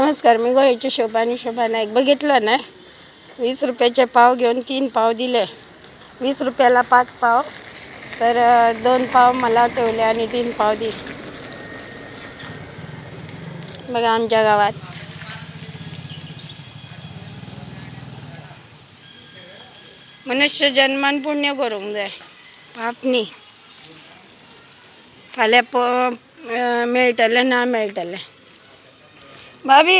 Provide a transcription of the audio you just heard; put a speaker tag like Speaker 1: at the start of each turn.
Speaker 1: नमस्कार, मी गोव्याची शोभा नाईक. बघितलं ना, 20 रुपयाचे पाव घेऊन 3 पाव दिले. 20 रुपयाला 5 पाव, तर 2 पाव मला ठेवले आणि 3 पाव दिले. बघा आमच्या गावात मनुष्य जन्मान पुण्य करूंक जाय, पाप न्ही. फाल्यां मेळटलें ना मेळटलें. भाभी